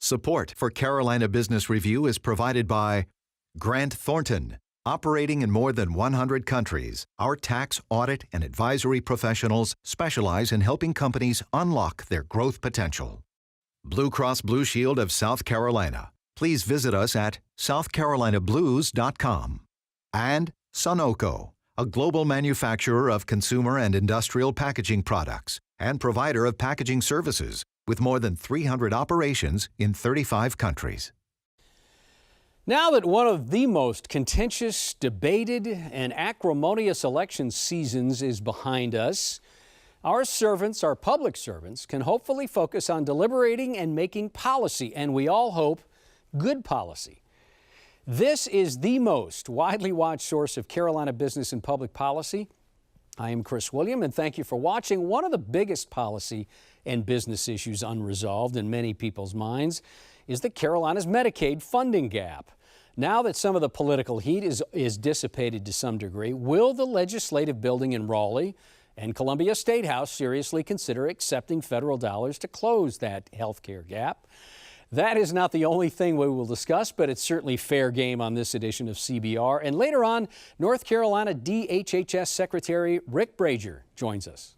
Support for Carolina Business Review is provided by Grant Thornton. Operating in more than 100 countries, our tax, audit, and advisory professionals specialize in helping companies unlock their growth potential. Blue Cross Blue Shield of South Carolina. Please visit us at southcarolinablues.com. And Sunoco, a global manufacturer of consumer and industrial packaging products and provider of packaging services with more than 300 operations in 35 countries. Now that one of the most contentious, debated, and acrimonious election seasons is behind us, our servants, our public servants, can hopefully focus on deliberating and making policy, and we all hope good policy. This is the most widely watched source of Carolina business and public policy. I am Chris William, and thank you for watching. One of the biggest policy and business issues unresolved in many people's minds is the Carolinas Medicaid funding gap. Now that some of the political heat is dissipated to some degree, will the legislative building in Raleigh and Columbia State House seriously consider accepting federal dollars to close that health care gap? That is not the only thing we will discuss, but it's certainly fair game on this edition of CBR. And later on, North Carolina DHHS Secretary Rick Brajer joins us.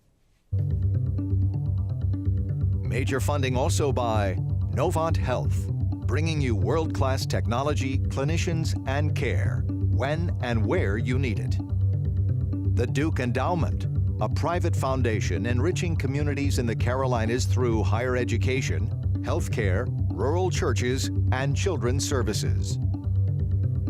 Major funding also by Novant Health, bringing you world-class technology, clinicians, and care when and where you need it. The Duke Endowment, a private foundation enriching communities in the Carolinas through higher education, healthcare, rural churches, and children's services.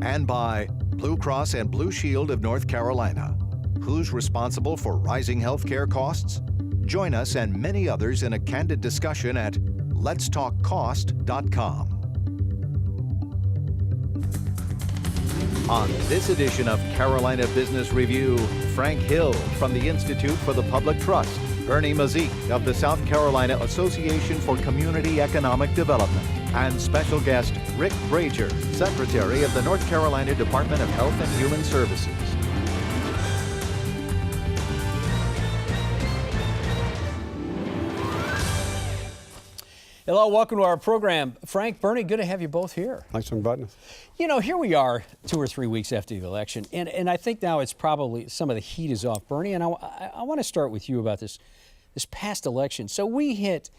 And by Blue Cross and Blue Shield of North Carolina. Who's responsible for rising healthcare costs? Join us and many others in a candid discussion at letstalkcost.com. On this edition of Carolina Business Review, Frank Hill from the Institute for the Public Trust, Bernie Mazyck of the South Carolina Association for Community Economic Development, and special guest Rick Brajer, Secretary of the North Carolina Department of Health and Human Services. Hello, welcome to our program. Frank, Bernie, good to have you both here. Thanks for inviting us. You know, here we are 2 or 3 weeks after the election, and I think now it's probably some of the heat is off. Bernie, and I want to start with you about this past election. So we hit,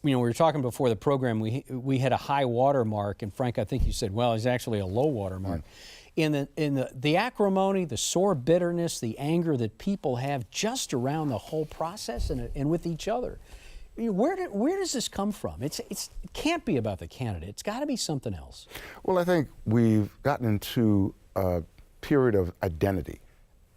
we were talking before the program, we hit a high water mark, and Frank, I think you said, well, it's actually a low water mark. In the acrimony, the sore bitterness, the anger that people have just around the whole process and with each other. Where does this come from? It can't be about the candidate. It's got to be something else. Well, I think we've gotten into a period of identity,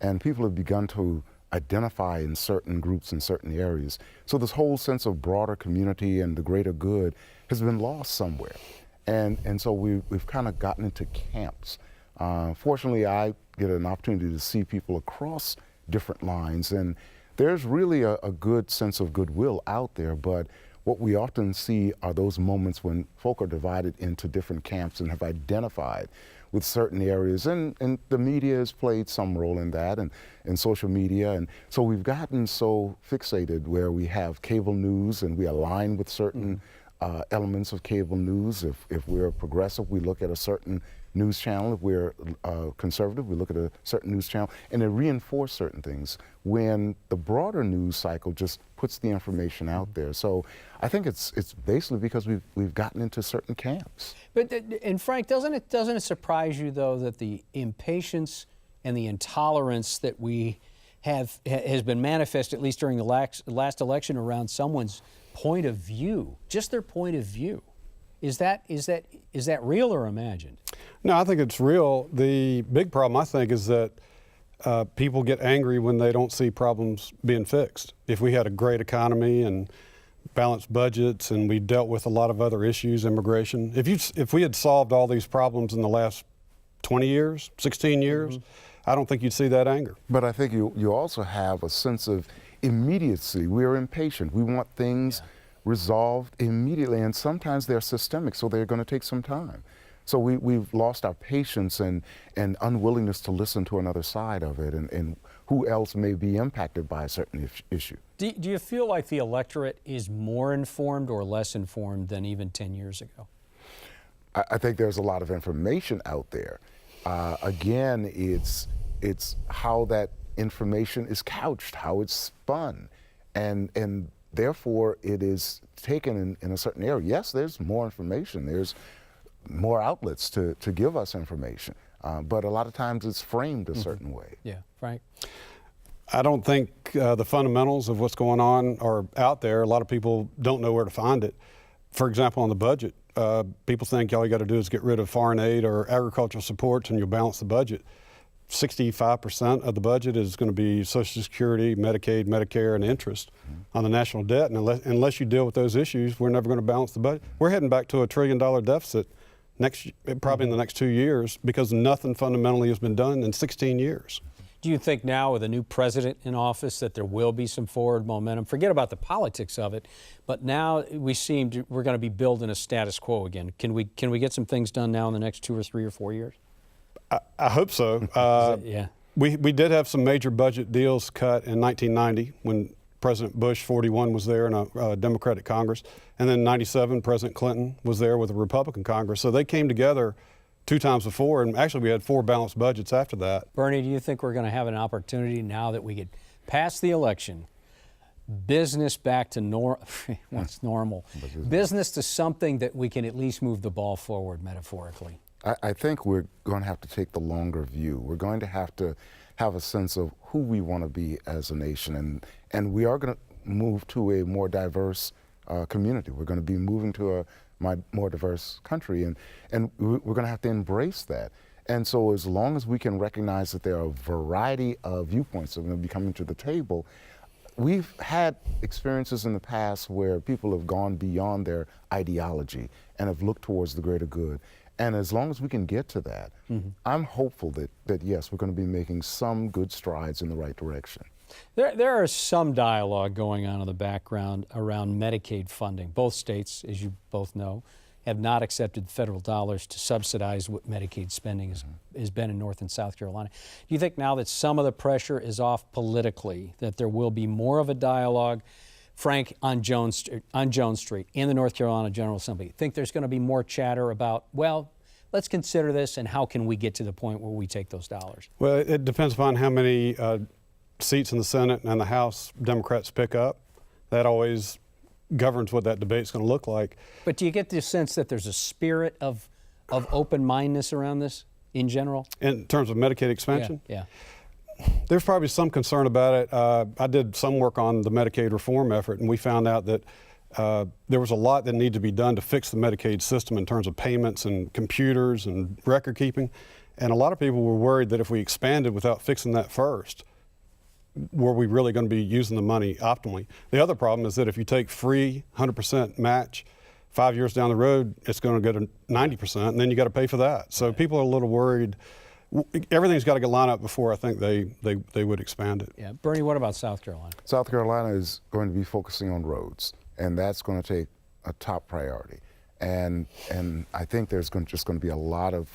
and people have begun to identify in certain groups in certain areas. So this whole sense of broader community and the greater good has been lost somewhere. And so we've kind of gotten into camps. Fortunately, I get an opportunity to see people across different lines, and there's really a good sense of goodwill out there, but what we often see are those moments when folk are divided into different camps and have identified with certain areas, and the media has played some role in that, and social media, and so we've gotten so fixated where we have cable news and we align with certain elements of cable news. If we're progressive, we look at a certain news channel. If we're conservative, we look at a certain news channel, and they reinforce certain things when the broader news cycle just puts the information out there. So I think it's basically because we've gotten into certain camps. But and Frank, doesn't it surprise you though that the impatience and the intolerance that we has been manifest, at least during the last election, around someone's point of view, just their point of view? Is that real or imagined? No, I think it's real. The big problem, I think, is that people get angry when they don't see problems being fixed. If we had a great economy and balanced budgets and we dealt with a lot of other issues, immigration, if we had solved all these problems in the last 20 years, 16 years, I don't think you'd see that anger. But I think you also have a sense of immediacy. We're impatient. We want things resolved immediately, and sometimes they're systemic, so they're going to take some time. So we've lost our patience and unwillingness to listen to another side of it, and who else may be impacted by a certain issue. Do you feel like the electorate is more informed or less informed than even 10 years ago? I think there's a lot of information out there. Again, it's how that information is couched, how it's spun, and therefore it is taken in a certain area. Yes, there's more information. There's more outlets to give us information, but a lot of times it's framed a certain way. Yeah, Frank? I don't think the fundamentals of what's going on are out there. A lot of people don't know where to find it. For example, on the budget, people think all you got to do is get rid of foreign aid or agricultural supports and you'll balance the budget. 65% of the budget is going to be Social Security, Medicaid, Medicare, and interest on the national debt. And unless you deal with those issues, we're never going to balance the budget. We're heading back to $1 trillion deficit probably in the next 2 years because nothing fundamentally has been done in 16 years. Do you think now with a new president in office that there will be some forward momentum? Forget about the politics of it, but now we're going to be building a status quo again. Can we get some things done now in the next 2 or 3 or 4 years? I hope so. Yeah. We did have some major budget deals cut in 1990 when President Bush 41 was there in a Democratic Congress, and then 97 President Clinton was there with a Republican Congress. So they came together 2 times before, and actually we had 4 balanced budgets after that. Bernie, do you think we're going to have an opportunity now that we get past the election, business back to what's normal, business to something that we can at least move the ball forward metaphorically? I think we're going to have to take the longer view. We're going to have a sense of who we want to be as a nation, and we are going to move to a more diverse community. We're going to be moving to a more diverse country, and we're going to have to embrace that. And so as long as we can recognize that there are a variety of viewpoints that are going to be coming to the table, we've had experiences in the past where people have gone beyond their ideology and have looked towards the greater good. And as long as we can get to that, I'm hopeful that yes, we're going to be making some good strides in the right direction. There are some dialogue going on in the background around Medicaid funding. Both states, as you both know, have not accepted federal dollars to subsidize what Medicaid spending has been in North and South Carolina. Do you think now that some of the pressure is off politically, that there will be more of a dialogue, Frank, on Jones Street in the North Carolina General Assembly? Think there's going to be more chatter about, well, let's consider this, and how can we get to the point where we take those dollars? Well, it depends upon how many seats in the Senate and the House Democrats pick up. That always governs what that debate's going to look like. But do you get the sense that there's a spirit of open-mindedness around this in general? In terms of Medicaid expansion? Yeah. There's probably some concern about it. I did some work on the Medicaid reform effort, and we found out that there was a lot that needed to be done to fix the Medicaid system in terms of payments and computers and record keeping. And a lot of people were worried that if we expanded without fixing that first, were we really going to be using the money optimally? The other problem is that if you take free 100% match, 5 years down the road, it's going to go to 90%, and then you got to pay for that. So people are a little worried. Everything's got to get lined up before I think they would expand it. Yeah, Bernie, what about South Carolina? South Carolina is going to be focusing on roads, and that's going to take a top priority. And I think there's just going to be a lot of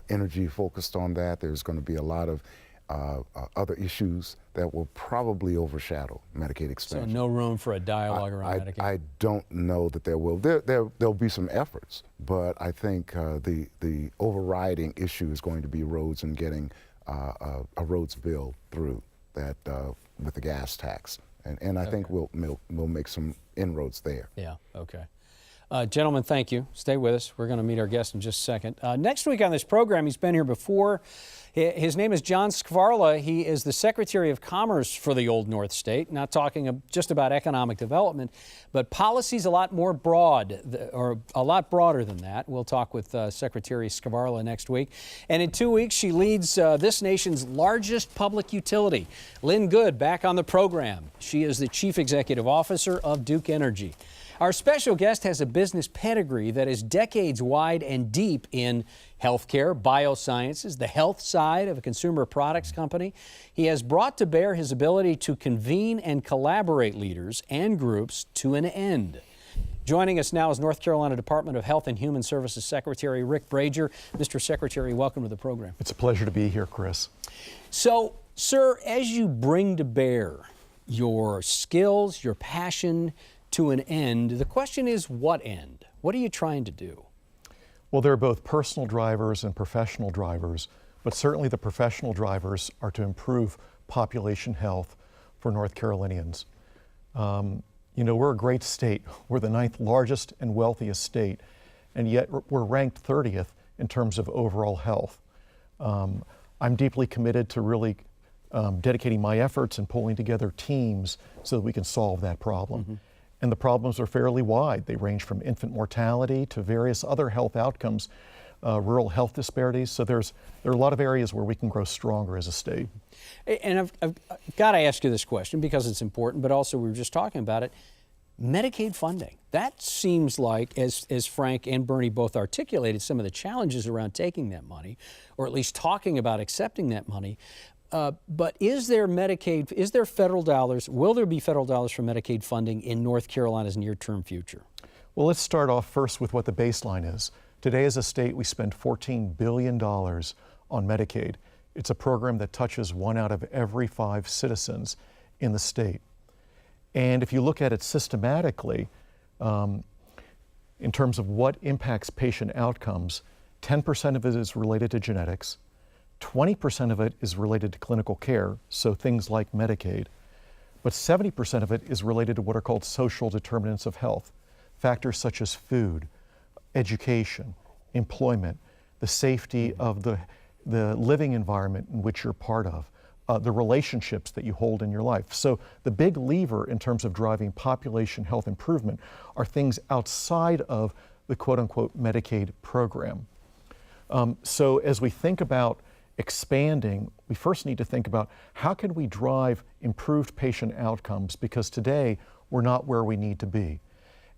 energy focused on that. There's going to be a lot of other issues that will probably overshadow Medicaid expansion. So no room for a dialogue around Medicaid? I don't know that there will. There'll be some efforts, but I think the overriding issue is going to be roads and getting a roads bill through that with the gas tax. And I think we'll make some inroads there. Yeah, okay. Gentlemen, thank you. Stay with us. We're going to meet our guest in just a second. Next week on this program, he's been here before. His name is John Skvarla. He is the Secretary of Commerce for the Old North State, not talking just about economic development, but policies a lot more broad, or a lot broader than that. We'll talk with Secretary Skvarla next week. And in 2 weeks, she leads this nation's largest public utility. Lynn Good back on the program. She is the Chief Executive Officer of Duke Energy. Our special guest has a business pedigree that is decades wide and deep in healthcare, biosciences, the health side of a consumer products company. He has brought to bear his ability to convene and collaborate leaders and groups to an end. Joining us now is North Carolina Department of Health and Human Services Secretary Rick Brajer. Mr. Secretary, welcome to the program. It's a pleasure to be here, Chris. So Sir, as you bring to bear your skills, your passion to an end, the question is, what end? What are you trying to do? Well, there are both personal drivers and professional drivers, but certainly the professional drivers are to improve population health for North Carolinians. You know, we're a great state. We're the 9th largest and wealthiest state, and yet we're ranked 30th in terms of overall health. I'm deeply committed to really dedicating my efforts and pulling together teams so that we can solve that problem. Mm-hmm. And the problems are fairly wide. They range from infant mortality to various other health outcomes, rural health disparities. So there are a lot of areas where we can grow stronger as a state. And I've got to ask you this question because it's important, but also we were just talking about it. Medicaid funding. That seems like, as Frank and Bernie both articulated, some of the challenges around taking that money, or at least talking about accepting that money. But is there Medicaid, is there federal dollars, will there be federal dollars for Medicaid funding in North Carolina's near-term future? Well, let's start off first with what the baseline is. Today as a state, we spend $14 billion on Medicaid. It's a program that touches 1 out of every 5 citizens in the state. And if you look at it systematically, in terms of what impacts patient outcomes, 10% of it is related to genetics, 20% of it is related to clinical care, so things like Medicaid, but 70% of it is related to what are called social determinants of health, factors such as food, education, employment, the safety of the living environment in which you're part of, the relationships that you hold in your life. So the big lever in terms of driving population health improvement are things outside of the quote-unquote Medicaid program. So as we think about expanding, we first need to think about how can we drive improved patient outcomes, because today we're not where we need to be.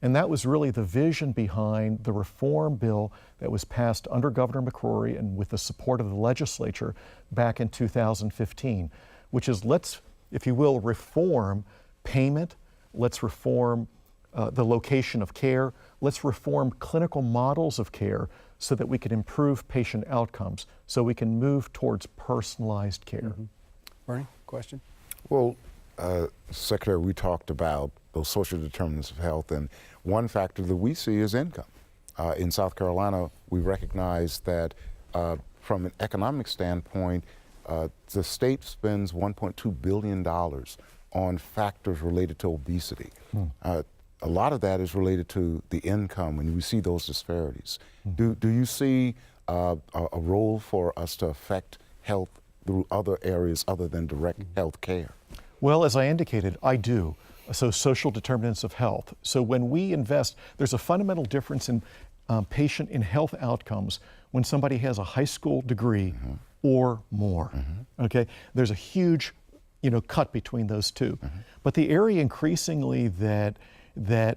And that was really the vision behind the reform bill that was passed under Governor McCrory and with the support of the legislature back in 2015, which is, let's, if you will, reform payment, let's reform the location of care, let's reform clinical models of care so that we can improve patient outcomes, so we can move towards personalized care. Mm-hmm. Bernie, question? Well, Secretary, we talked about those social determinants of health, and one factor that we see is income. In South Carolina, we recognize that from an economic standpoint, the state spends $1.2 billion on factors related to obesity. A lot of that is related to the income, and we see those disparities. Do you see a role for us to affect health through other areas other than direct health care? Well, as I indicated, I do. So social determinants of health. So when we invest, there's a fundamental difference in patient in health outcomes when somebody has a high school degree or more. Okay, there's a huge, cut between those two. But the area increasingly that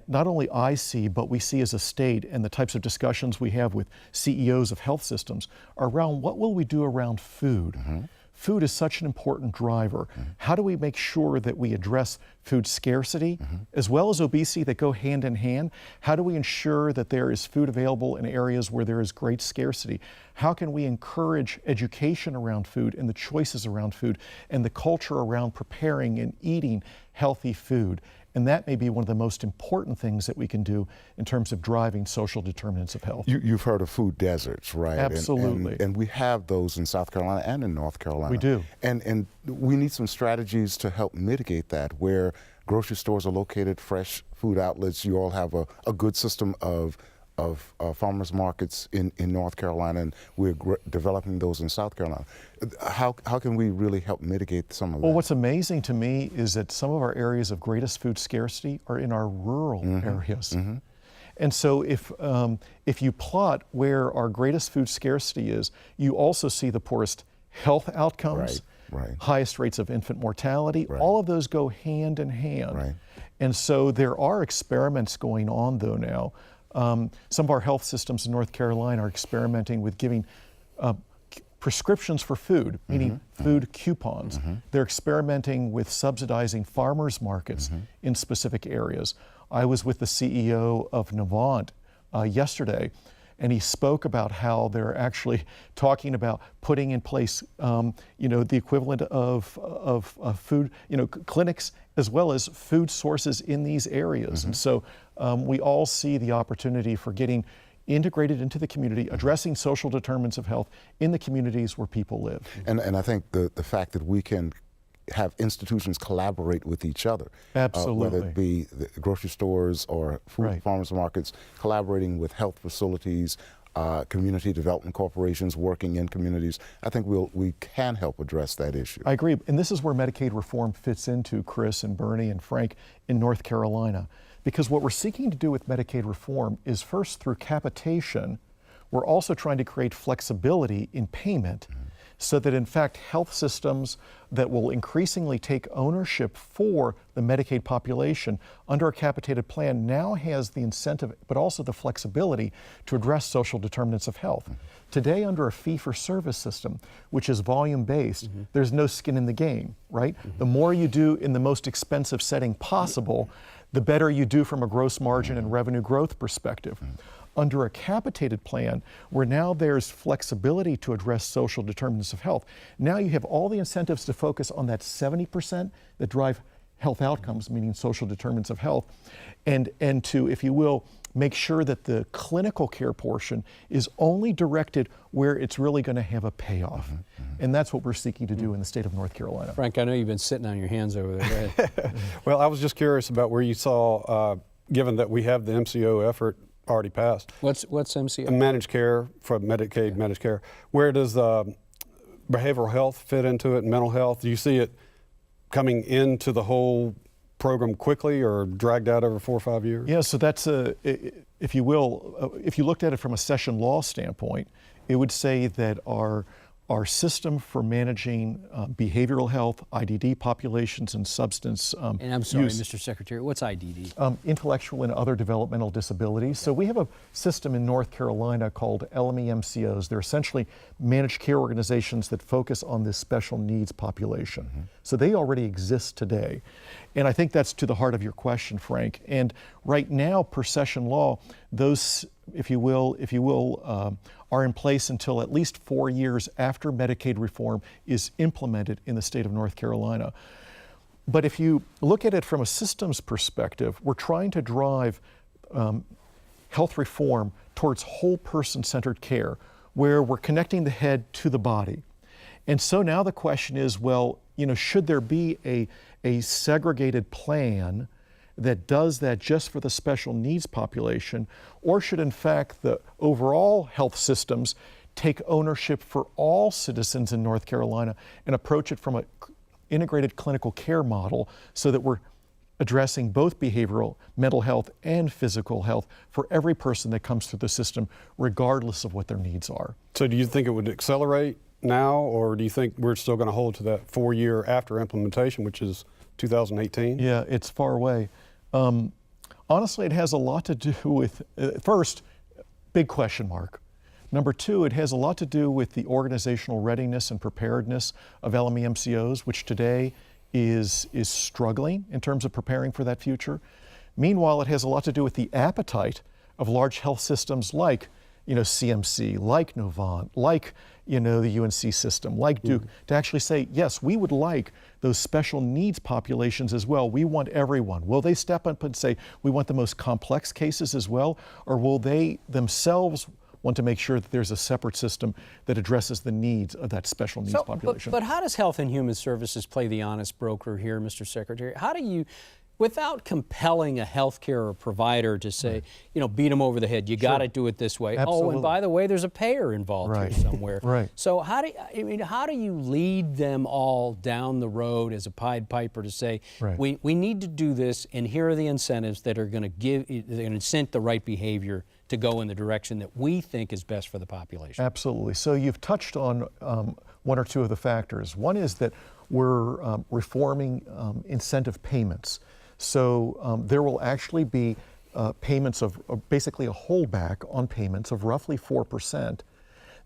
not only I see, but we see as a state, and the types of discussions we have with CEOs of health systems are around what will we do around food. Food is such an important driver. How do we make sure that we address food scarcity as well as obesity that go hand in hand? How do we ensure that there is food available in areas where there is great scarcity? How can we encourage education around food and the choices around food and the culture around preparing and eating healthy food? And that may be one of the most important things that we can do in terms of driving social determinants of health. You've heard of food deserts, right? Absolutely. And we have those in South Carolina and in North Carolina. We do. And we need some strategies to help mitigate that, where grocery stores are located, fresh food outlets. You all have a good system of farmers markets in North Carolina, and we're developing those in South Carolina. How can we really help mitigate some of that? Well, what's amazing to me is that some of our areas of greatest food scarcity are in our rural areas. And so if you plot where our greatest food scarcity is, you also see the poorest health outcomes, highest rates of infant mortality. All of those go hand in hand. And so there are experiments going on though now. Some of our health systems in North Carolina are experimenting with giving prescriptions for food, meaning food coupons. They're experimenting with subsidizing farmers markets in specific areas. I was with the CEO of Navant yesterday, and he spoke about how they're actually talking about putting in place, the equivalent of food, clinics as well as food sources in these areas. And so we all see the opportunity for getting integrated into the community, addressing social determinants of health in the communities where people live. And I think the fact that we can have institutions collaborate with each other. Absolutely. Whether it be the grocery stores or food farmers markets, collaborating with health facilities, community development corporations working in communities. I think we can help address that issue. I agree. And this is where Medicaid reform fits into, Chris and Bernie and Frank, in North Carolina. Because what we're seeking to do with Medicaid reform is first, through capitation, we're also trying to create flexibility in payment so that in fact health systems that will increasingly take ownership for the Medicaid population under a capitated plan now has the incentive but also the flexibility to address social determinants of health. Today, under a fee-for-service system, which is volume-based, there's no skin in the game, right? The more you do in the most expensive setting possible, the better you do from a gross margin and revenue growth perspective. Under a capitated plan, where now there's flexibility to address social determinants of health, now you have all the incentives to focus on that 70% that drive health outcomes, meaning social determinants of health, and to, if you will, make sure that the clinical care portion is only directed where it's really going to have a payoff. And that's what we're seeking to do in the state of North Carolina. Frank, I know you've been sitting on your hands over there. Go ahead. Well, I was just curious about where you saw, given that we have the MCO effort already passed. What's MCO? Managed care, for Medicaid managed care. Where does behavioral health fit into it, mental health? Do you see it coming into the whole program quickly or dragged out over 4 or 5 years? Yeah, so that's, if you will, if you looked at it from a session law standpoint, it would say that our system for managing behavioral health, IDD populations, and substance and I'm sorry, use, Mr. Secretary, what's IDD? Intellectual and other developmental disabilities. So we have a system in North Carolina called LME-MCOs. They're essentially managed care organizations that focus on this special needs population. So they already exist today. And I think that's to the heart of your question, Frank. And right now, per session law, those, if you will, are in place until at least 4 years after Medicaid reform is implemented in the state of North Carolina. But if you look at it from a systems perspective, we're trying to drive health reform towards whole person-centered care, where we're connecting the head to the body. And so now the question is, well, should there be a segregated plan that does that just for the special needs population, or should in fact the overall health systems take ownership for all citizens in North Carolina and approach it from an integrated clinical care model so that we're addressing both behavioral, mental health, and physical health for every person that comes through the system, regardless of what their needs are. So do you think it would accelerate now, or do you think we're still going to hold to that 4 year after implementation, which is 2018? Yeah, it's far away. Honestly, it has a lot to do with, first, big question mark. Number two, it has a lot to do with the organizational readiness and preparedness of LME-MCOs, which today is struggling in terms of preparing for that future. Meanwhile, it has a lot to do with the appetite of large health systems like CMC, like Novant, like the UNC system, like Duke, to actually say, yes, we would like those special needs populations as well. We want everyone. Will they step up and say, we want the most complex cases as well? Or will they themselves want to make sure that there's a separate system that addresses the needs of that special needs population? But how does Health and Human Services play the honest broker here, Mr. Secretary? How do you, without compelling a healthcare provider to say, beat them over the head, you got to do it this way. Absolutely. Oh, and by the way, there's a payer involved here somewhere. Right. So how do you lead them all down the road as a Pied Piper to say, we need to do this, and here are the incentives that are going to incent the right behavior to go in the direction that we think is best for the population? Absolutely. So you've touched on one or two of the factors. One is that we're reforming incentive payments. So there will actually be payments of basically a holdback on payments of roughly 4%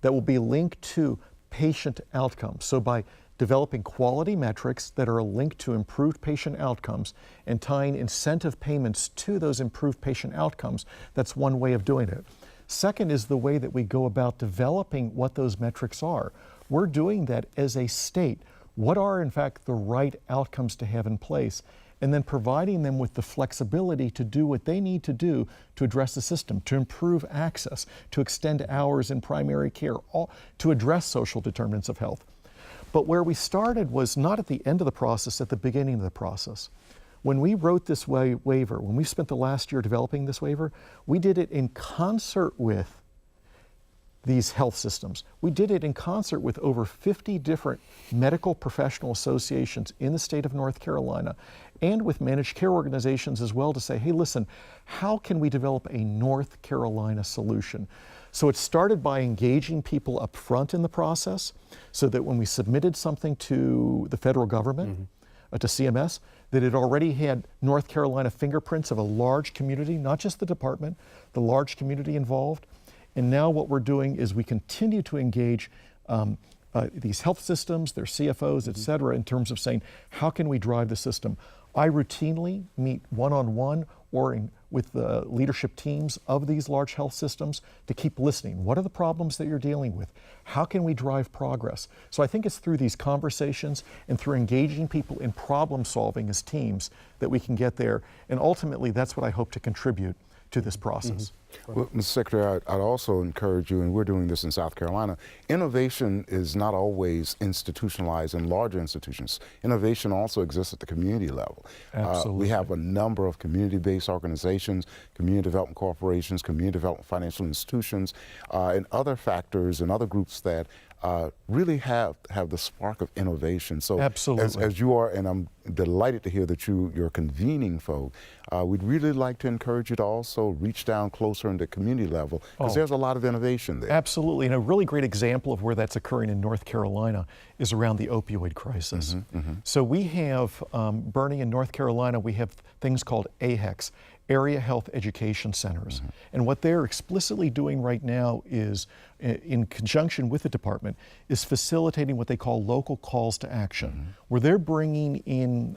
that will be linked to patient outcomes. So by developing quality metrics that are linked to improved patient outcomes and tying incentive payments to those improved patient outcomes, that's one way of doing it. Second is the way that we go about developing what those metrics are. We're doing that as a state. What are, in fact, the right outcomes to have in place? And then providing them with the flexibility to do what they need to do to address the system, to improve access, to extend hours in primary care, to address social determinants of health. But where we started was not at the end of the process, at the beginning of the process. When we wrote this waiver, when we spent the last year developing this waiver, we did it in concert with these health systems. We did it in concert with over 50 different medical professional associations in the state of North Carolina and with managed care organizations as well to say, hey, listen, how can we develop a North Carolina solution? So it started by engaging people up front in the process so that when we submitted something to the federal government, to CMS, that it already had North Carolina fingerprints of a large community, not just the department, the large community involved. And now what we're doing is we continue to engage these health systems, their CFOs, et cetera, in terms of saying, how can we drive the system? I routinely meet one-on-one or with the leadership teams of these large health systems to keep listening. What are the problems that you're dealing with? How can we drive progress? So I think it's through these conversations and through engaging people in problem solving as teams that we can get there. And ultimately, that's what I hope to contribute to this process. Well, Mr. Secretary, I'd also encourage you, and we're doing this in South Carolina, innovation is not always institutionalized in larger institutions. Innovation also exists at the community level. Absolutely. We have a number of community-based organizations, community development corporations, community development financial institutions, and other factors and other groups that really have the spark of innovation. So absolutely. As you are, and I'm delighted to hear that you're convening folk, we'd really like to encourage you to also reach down closer into community level, because there's a lot of innovation there. Absolutely, and a really great example of where that's occurring in North Carolina is around the opioid crisis. So we have, Bernie, in North Carolina, we have things called AHECs, Area Health Education Centers. And what they're explicitly doing right now is, in conjunction with the department, is facilitating what they call local calls to action, where they're bringing in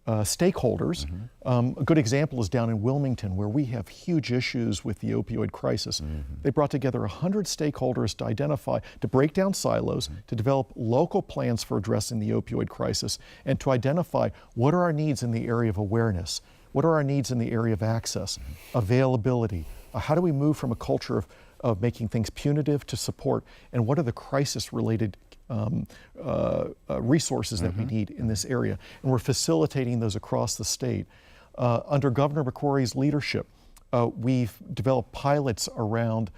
stakeholders. A good example is down in Wilmington, where we have huge issues with the opioid crisis. They brought together 100 stakeholders to identify, to break down silos, to develop local plans for addressing the opioid crisis, and to identify what are our needs in the area of awareness, what are our needs in the area of access, availability, how do we move from a culture of making things punitive to support, and what are the crisis-related resources that we need in this area. And we're facilitating those across the state. Under Governor McCrory's leadership, we've developed pilots around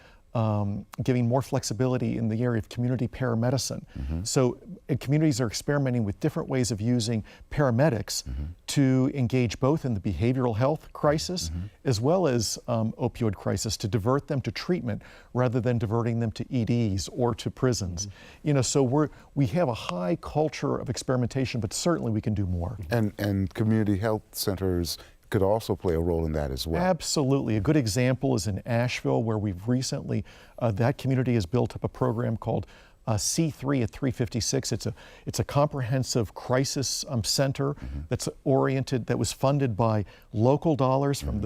giving more flexibility in the area of community paramedicine. So communities are experimenting with different ways of using paramedics to engage both in the behavioral health crisis as well as opioid crisis, to divert them to treatment rather than diverting them to EDs or to prisons. You know, so we have a high culture of experimentation, but certainly we can do more. And community health centers could also play a role in that as well. Absolutely. A good example is in Asheville, where we've recently, that community has built up a program called C3 at 356. It's a comprehensive crisis center that's oriented, that was funded by local dollars from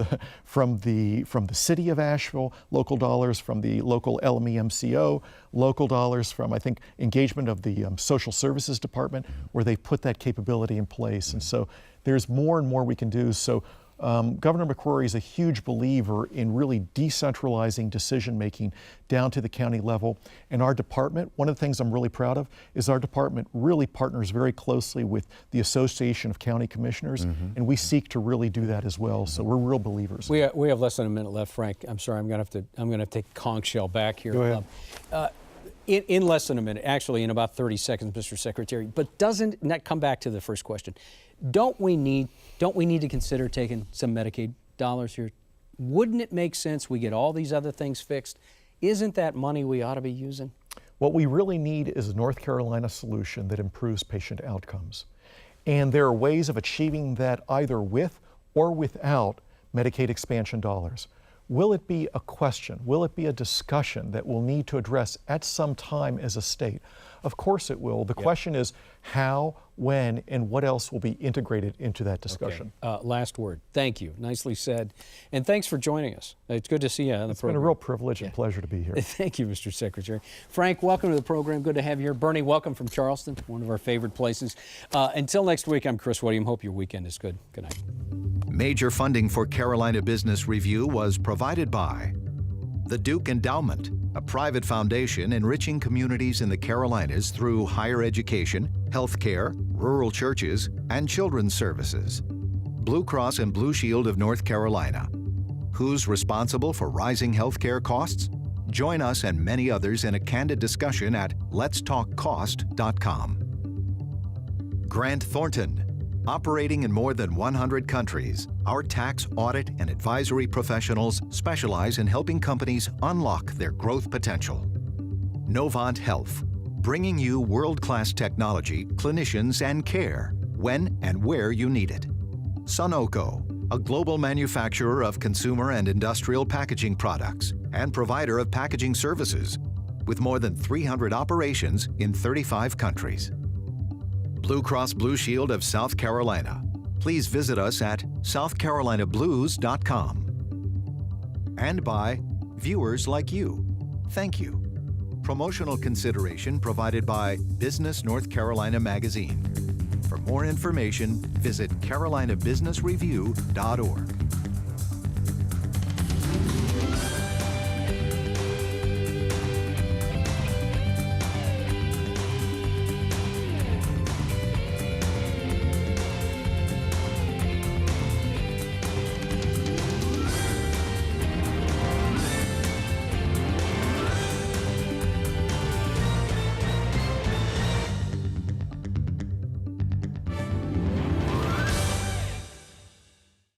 the city of Asheville, local dollars from the local LME-MCO, local dollars from, I think, engagement of the social services department, where they put that capability in place. And so there's more and more we can do. So Governor McCrory is a huge believer in really decentralizing decision-making down to the county level. And our department, one of the things I'm really proud of, is our department really partners very closely with the Association of County Commissioners, and we seek to really do that as well. So we're real believers. We have less than a minute left, Frank. I'm sorry, I'm gonna have to take conch shell back here. Go ahead. In less than a minute, actually in about 30 seconds, Mr. Secretary, but doesn't that come back to the first question? Don't we need to consider taking some Medicaid dollars here? Wouldn't it make sense we get all these other things fixed? Isn't that money we ought to be using? What we really need is a North Carolina solution that improves patient outcomes. And there are ways of achieving that either with or without Medicaid expansion dollars. Will it be a question? Will it be a discussion that we'll need to address at some time as a state? Of course it will. The question is how, when, and what else will be integrated into that discussion. Okay. Last word. Thank you. Nicely said. And thanks for joining us. It's good to see you on the program. It's been a real privilege and pleasure to be here. Thank you, Mr. Secretary. Frank, welcome to the program. Good to have you here. Bernie, welcome from Charleston, one of our favorite places. Until next week, I'm Chris William. Hope your weekend is good. Good night. Major funding for Carolina Business Review was provided by the Duke Endowment, a private foundation enriching communities in the Carolinas through higher education, healthcare, rural churches, and children's services. Blue Cross and Blue Shield of North Carolina. Who's responsible for rising healthcare costs? Join us and many others in a candid discussion at letstalkcost.com. Grant Thornton. Operating in more than 100 countries, our tax, audit, and advisory professionals specialize in helping companies unlock their growth potential. Novant Health, bringing you world-class technology, clinicians, and care when and where you need it. Sunoco, a global manufacturer of consumer and industrial packaging products and provider of packaging services with more than 300 operations in 35 countries. Blue Cross Blue Shield of South Carolina. Please visit us at southcarolinablues.com. And by viewers like you. Thank you. Promotional consideration provided by Business North Carolina Magazine. For more information, visit carolinabusinessreview.org.